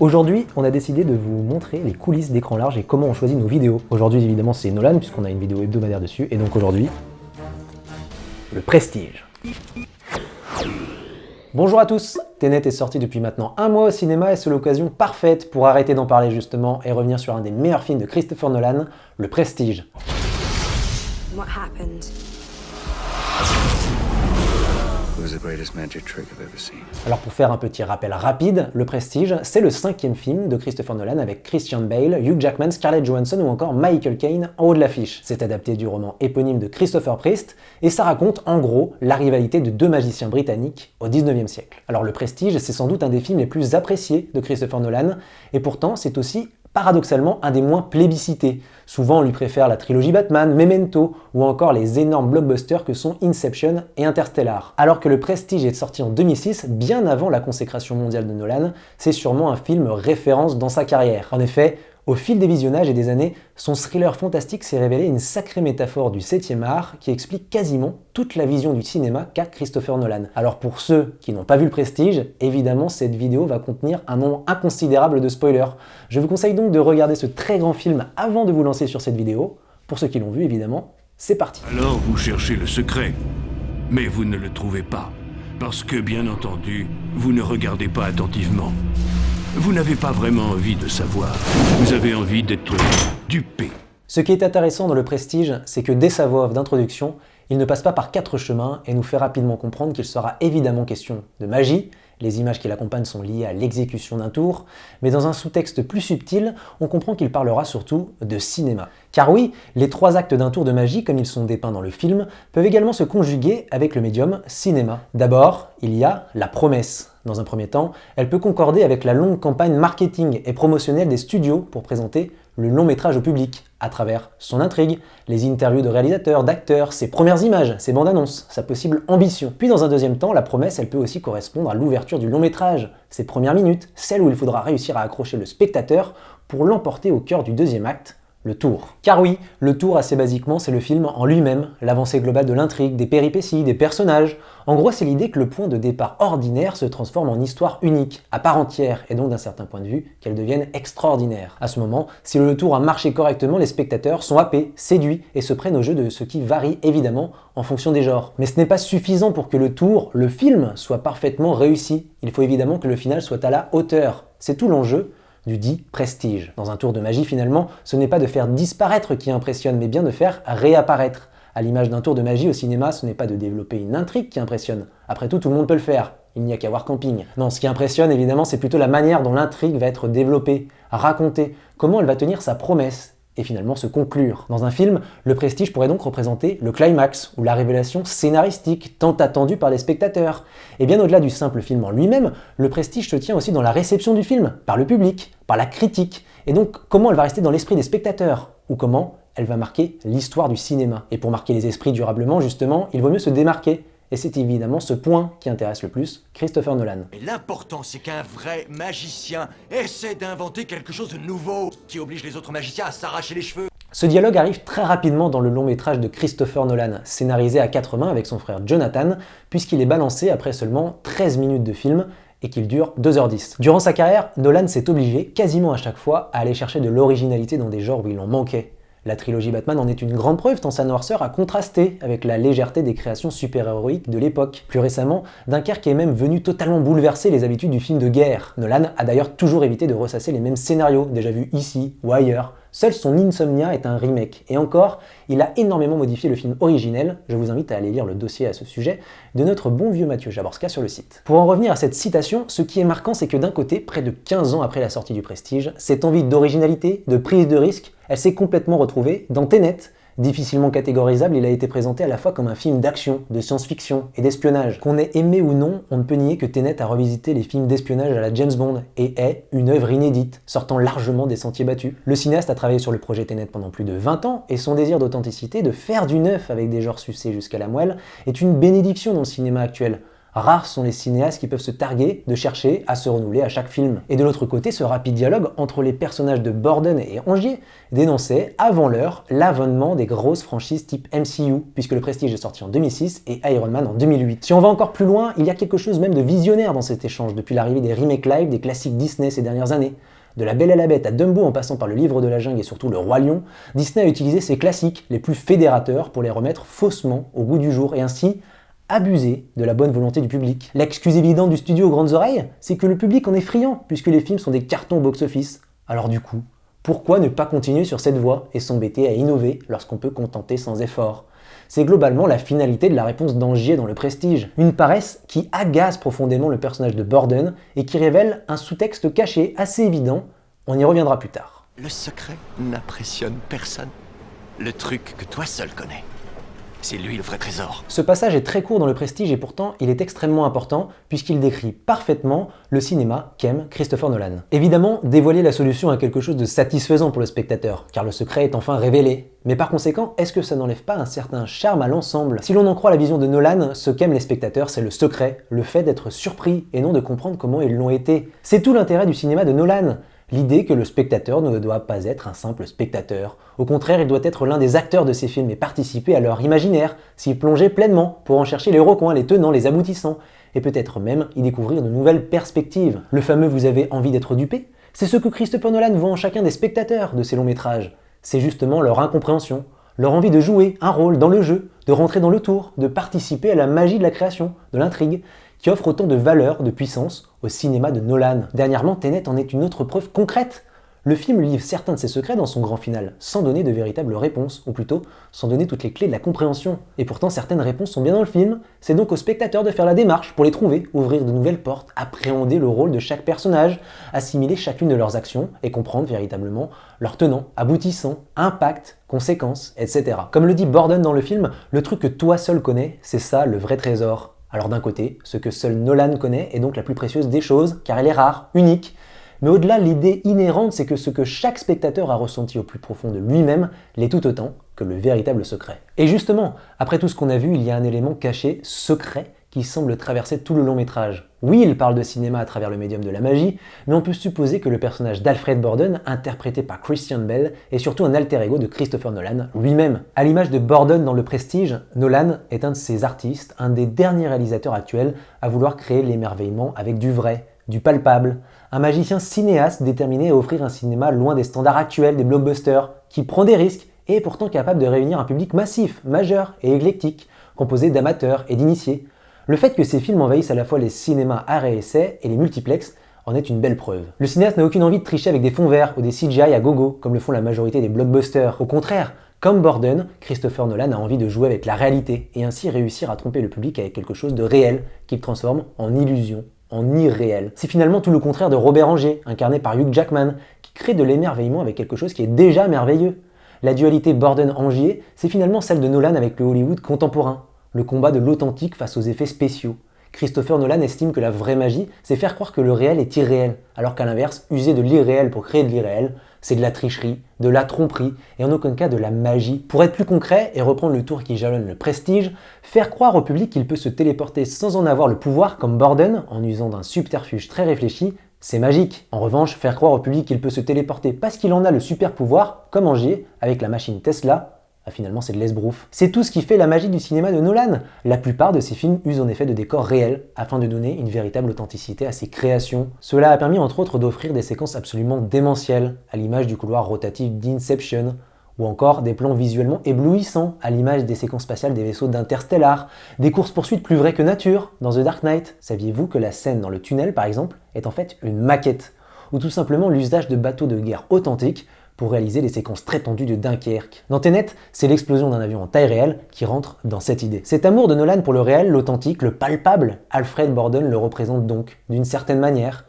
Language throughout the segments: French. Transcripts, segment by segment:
Aujourd'hui, on a décidé de vous montrer les coulisses d'écran large et comment on choisit nos vidéos. Aujourd'hui, évidemment, c'est Nolan, puisqu'on a une vidéo hebdomadaire dessus, et donc aujourd'hui, le Prestige. Bonjour à tous, Tenet est sorti depuis maintenant un mois au cinéma et c'est l'occasion parfaite pour arrêter d'en parler justement et revenir sur un des meilleurs films de Christopher Nolan, le Prestige. What happened? It was the greatest magic trick I've ever seen. Alors pour faire un petit rappel rapide, le Prestige, c'est le 5e film de Christopher Nolan avec Christian Bale, Hugh Jackman, Scarlett Johansson ou encore Michael Caine en haut de l'affiche. C'est adapté du roman éponyme de Christopher Priest et ça raconte en gros la rivalité de deux magiciens britanniques au 19e siècle. Alors le Prestige, c'est sans doute un des films les plus appréciés de Christopher Nolan et pourtant c'est aussi paradoxalement un des moins plébiscités. Souvent on lui préfère la trilogie Batman, Memento ou encore les énormes blockbusters que sont Inception et Interstellar. Alors que le Prestige est sorti en 2006, bien avant la consécration mondiale de Nolan, c'est sûrement un film référence dans sa carrière. En effet, au fil des visionnages et des années, son thriller fantastique s'est révélé une sacrée métaphore du 7e art qui explique quasiment toute la vision du cinéma qu'a Christopher Nolan. Alors pour ceux qui n'ont pas vu le Prestige, évidemment cette vidéo va contenir un nombre inconsidérable de spoilers. Je vous conseille donc de regarder ce très grand film avant de vous lancer sur cette vidéo. Pour ceux qui l'ont vu évidemment, c'est parti. Alors vous cherchez le secret, mais vous ne le trouvez pas, parce que bien entendu, vous ne regardez pas attentivement. Vous n'avez pas vraiment envie de savoir. Vous avez envie d'être dupé. Ce qui est intéressant dans le Prestige, c'est que dès sa voix off d'introduction, il ne passe pas par 4 chemins et nous fait rapidement comprendre qu'il sera évidemment question de magie. Les images qui l'accompagnent sont liées à l'exécution d'un tour, mais dans un sous-texte plus subtil, on comprend qu'il parlera surtout de cinéma. Car oui, les 3 actes d'un tour de magie, comme ils sont dépeints dans le film, peuvent également se conjuguer avec le médium cinéma. D'abord, il y a la promesse. Dans un premier temps, elle peut concorder avec la longue campagne marketing et promotionnelle des studios pour présenter le long métrage au public, à travers son intrigue, les interviews de réalisateurs, d'acteurs, ses premières images, ses bandes annonces, sa possible ambition. Puis dans un deuxième temps, la promesse, elle peut aussi correspondre à l'ouverture du long métrage, ses premières minutes, celles où il faudra réussir à accrocher le spectateur pour l'emporter au cœur du deuxième acte, le tour. Car oui, le tour assez basiquement c'est le film en lui-même, l'avancée globale de l'intrigue, des péripéties, des personnages. En gros c'est l'idée que le point de départ ordinaire se transforme en histoire unique, à part entière, et donc d'un certain point de vue qu'elle devienne extraordinaire. À ce moment, si le tour a marché correctement, les spectateurs sont happés, séduits et se prennent au jeu de ce qui varie évidemment en fonction des genres. Mais ce n'est pas suffisant pour que le tour, le film, soit parfaitement réussi. Il faut évidemment que le final soit à la hauteur. C'est tout l'enjeu du dit Prestige. Dans un tour de magie finalement, ce n'est pas de faire disparaître qui impressionne, mais bien de faire réapparaître. À l'image d'un tour de magie au cinéma, ce n'est pas de développer une intrigue qui impressionne. Après tout le monde peut le faire. Il n'y a qu'à voir Camping. Non, ce qui impressionne évidemment, c'est plutôt la manière dont l'intrigue va être développée, racontée, comment elle va tenir sa promesse et finalement se conclure. Dans un film, le Prestige pourrait donc représenter le climax ou la révélation scénaristique tant attendue par les spectateurs. Et bien au-delà du simple film en lui-même, le Prestige se tient aussi dans la réception du film, par le public, par la critique. Et donc comment elle va rester dans l'esprit des spectateurs ou comment elle va marquer l'histoire du cinéma. Et pour marquer les esprits durablement, justement, il vaut mieux se démarquer. Et c'est évidemment ce point qui intéresse le plus Christopher Nolan. Mais l'important, c'est qu'un vrai magicien essaie d'inventer quelque chose de nouveau qui oblige les autres magiciens à s'arracher les cheveux. Ce dialogue arrive très rapidement dans le long métrage de Christopher Nolan, scénarisé à 4 mains avec son frère Jonathan, puisqu'il est balancé après seulement 13 minutes de film et qu'il dure 2h10. Durant sa carrière, Nolan s'est obligé, quasiment à chaque fois, à aller chercher de l'originalité dans des genres où il en manquait. La trilogie Batman en est une grande preuve tant sa noirceur a contrasté avec la légèreté des créations super-héroïques de l'époque. Plus récemment, Dunkerque est même venu totalement bouleverser les habitudes du film de guerre. Nolan a d'ailleurs toujours évité de ressasser les mêmes scénarios, déjà vus ici ou ailleurs. Seul son Insomnia est un remake, et encore, il a énormément modifié le film originel, je vous invite à aller lire le dossier à ce sujet, de notre bon vieux Mathieu Jaborska sur le site. Pour en revenir à cette citation, ce qui est marquant c'est que d'un côté, près de 15 ans après la sortie du Prestige, cette envie d'originalité, de prise de risque, elle s'est complètement retrouvée dans Tenet. Difficilement catégorisable, il a été présenté à la fois comme un film d'action, de science-fiction et d'espionnage. Qu'on ait aimé ou non, on ne peut nier que Tenet a revisité les films d'espionnage à la James Bond et est une œuvre inédite, sortant largement des sentiers battus. Le cinéaste a travaillé sur le projet Tenet pendant plus de 20 ans et son désir d'authenticité, de faire du neuf avec des genres sucés jusqu'à la moelle, est une bénédiction dans le cinéma actuel. Rares sont les cinéastes qui peuvent se targuer de chercher à se renouveler à chaque film. Et de l'autre côté, ce rapide dialogue entre les personnages de Borden et Angier dénonçait, avant l'heure, l'avènement des grosses franchises type MCU, puisque le Prestige est sorti en 2006 et Iron Man en 2008. Si on va encore plus loin, il y a quelque chose même de visionnaire dans cet échange, depuis l'arrivée des remakes live des classiques Disney ces dernières années. De La Belle et la Bête à Dumbo en passant par Le Livre de la Jungle et surtout Le Roi Lion, Disney a utilisé ces classiques les plus fédérateurs pour les remettre faussement au goût du jour et ainsi abuser de la bonne volonté du public. L'excuse évidente du studio aux grandes oreilles, c'est que le public en est friand, puisque les films sont des cartons au box-office. Alors du coup, pourquoi ne pas continuer sur cette voie et s'embêter à innover lorsqu'on peut contenter sans effort? C'est globalement la finalité de la réponse d'Angier dans Le Prestige. Une paresse qui agace profondément le personnage de Borden et qui révèle un sous-texte caché assez évident. On y reviendra plus tard. Le secret n'impressionne personne. Le truc que toi seul connais. C'est lui le vrai trésor. Ce passage est très court dans Le Prestige et pourtant il est extrêmement important puisqu'il décrit parfaitement le cinéma qu'aime Christopher Nolan. Évidemment, dévoiler la solution a quelque chose de satisfaisant pour le spectateur, car le secret est enfin révélé. Mais par conséquent, est-ce que ça n'enlève pas un certain charme à l'ensemble? Si l'on en croit la vision de Nolan, ce qu'aiment les spectateurs, c'est le secret, le fait d'être surpris et non de comprendre comment ils l'ont été. C'est tout l'intérêt du cinéma de Nolan. L'idée que le spectateur ne doit pas être un simple spectateur. Au contraire, il doit être l'un des acteurs de ces films et participer à leur imaginaire, s'y plonger pleinement pour en chercher les recoins, les tenants, les aboutissants, et peut-être même y découvrir de nouvelles perspectives. Le fameux « vous avez envie d'être dupé », c'est ce que Christopher Nolan voit en chacun des spectateurs de ses longs métrages. C'est justement leur incompréhension, leur envie de jouer un rôle dans le jeu, de rentrer dans le tour, de participer à la magie de la création, de l'intrigue, qui offre autant de valeur, de puissance au cinéma de Nolan. Dernièrement, Tenet en est une autre preuve concrète. Le film livre certains de ses secrets dans son grand final, sans donner de véritables réponses, ou plutôt, sans donner toutes les clés de la compréhension. Et pourtant, certaines réponses sont bien dans le film, c'est donc au spectateur de faire la démarche pour les trouver, ouvrir de nouvelles portes, appréhender le rôle de chaque personnage, assimiler chacune de leurs actions et comprendre véritablement leurs tenants, aboutissants, impact, conséquences, etc. Comme le dit Borden dans le film, le truc que toi seul connais, c'est ça le vrai trésor. Alors d'un côté, ce que seul Nolan connaît est donc la plus précieuse des choses, car elle est rare, unique. Mais au-delà, l'idée inhérente, c'est que ce que chaque spectateur a ressenti au plus profond de lui-même l'est tout autant que le véritable secret. Et justement, après tout ce qu'on a vu, il y a un élément caché, secret, qui semble traverser tout le long métrage. Oui, il parle de cinéma à travers le médium de la magie, mais on peut supposer que le personnage d'Alfred Borden, interprété par Christian Bale, est surtout un alter ego de Christopher Nolan lui-même. À l'image de Borden dans Le Prestige, Nolan est un de ces artistes, un des derniers réalisateurs actuels à vouloir créer l'émerveillement avec du vrai, du palpable, un magicien cinéaste déterminé à offrir un cinéma loin des standards actuels des blockbusters, qui prend des risques et est pourtant capable de réunir un public massif, majeur et éclectique, composé d'amateurs et d'initiés. Le fait que ces films envahissent à la fois les cinémas art et essai et les multiplex en est une belle preuve. Le cinéaste n'a aucune envie de tricher avec des fonds verts ou des CGI à gogo, comme le font la majorité des blockbusters. Au contraire, comme Borden, Christopher Nolan a envie de jouer avec la réalité et ainsi réussir à tromper le public avec quelque chose de réel qu'il transforme en illusion, en irréel. C'est finalement tout le contraire de Robert Angier, incarné par Hugh Jackman, qui crée de l'émerveillement avec quelque chose qui est déjà merveilleux. La dualité Borden-Angier, c'est finalement celle de Nolan avec le Hollywood contemporain. Le combat de l'authentique face aux effets spéciaux. Christopher Nolan estime que la vraie magie, c'est faire croire que le réel est irréel, alors qu'à l'inverse, user de l'irréel pour créer de l'irréel, c'est de la tricherie, de la tromperie, et en aucun cas de la magie. Pour être plus concret et reprendre le tour qui jalonne Le Prestige, faire croire au public qu'il peut se téléporter sans en avoir le pouvoir comme Borden, en usant d'un subterfuge très réfléchi, c'est magique. En revanche, faire croire au public qu'il peut se téléporter parce qu'il en a le super pouvoir, comme Angier, avec la machine Tesla, finalement c'est de l'esbrouf. C'est tout ce qui fait la magie du cinéma de Nolan. La plupart de ses films usent en effet de décors réels afin de donner une véritable authenticité à ses créations. Cela a permis entre autres d'offrir des séquences absolument démentielles, à l'image du couloir rotatif d'Inception, ou encore des plans visuellement éblouissants, à l'image des séquences spatiales des vaisseaux d'Interstellar, des courses-poursuites plus vraies que nature, dans The Dark Knight. Saviez-vous que la scène dans le tunnel, par exemple, est en fait une maquette, ou tout simplement l'usage de bateaux de guerre authentiques pour réaliser les séquences très tendues de Dunkerque. Dans Tenet, c'est l'explosion d'un avion en taille réelle qui rentre dans cette idée. Cet amour de Nolan pour le réel, l'authentique, le palpable, Alfred Borden le représente donc, d'une certaine manière.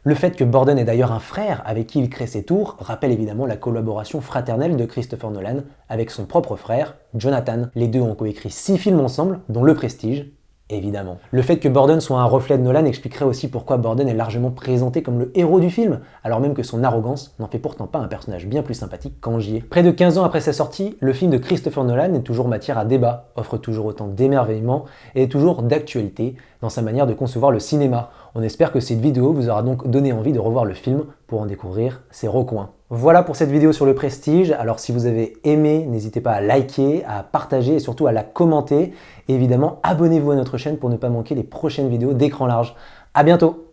Le fait que Borden est d'ailleurs un frère avec qui il crée ses tours rappelle évidemment la collaboration fraternelle de Christopher Nolan avec son propre frère, Jonathan. Les deux ont coécrit 6 films ensemble, dont Le Prestige évidemment. Le fait que Borden soit un reflet de Nolan expliquerait aussi pourquoi Borden est largement présenté comme le héros du film, alors même que son arrogance n'en fait pourtant pas un personnage bien plus sympathique qu'Angier. Près de 15 ans après sa sortie, le film de Christopher Nolan est toujours matière à débat, offre toujours autant d'émerveillement et est toujours d'actualité dans sa manière de concevoir le cinéma. On espère que cette vidéo vous aura donc donné envie de revoir le film pour en découvrir ses recoins. Voilà pour cette vidéo sur le Prestige. Alors si vous avez aimé, n'hésitez pas à liker, à partager et surtout à la commenter. Et évidemment, abonnez-vous à notre chaîne pour ne pas manquer les prochaines vidéos d'écran large. À bientôt!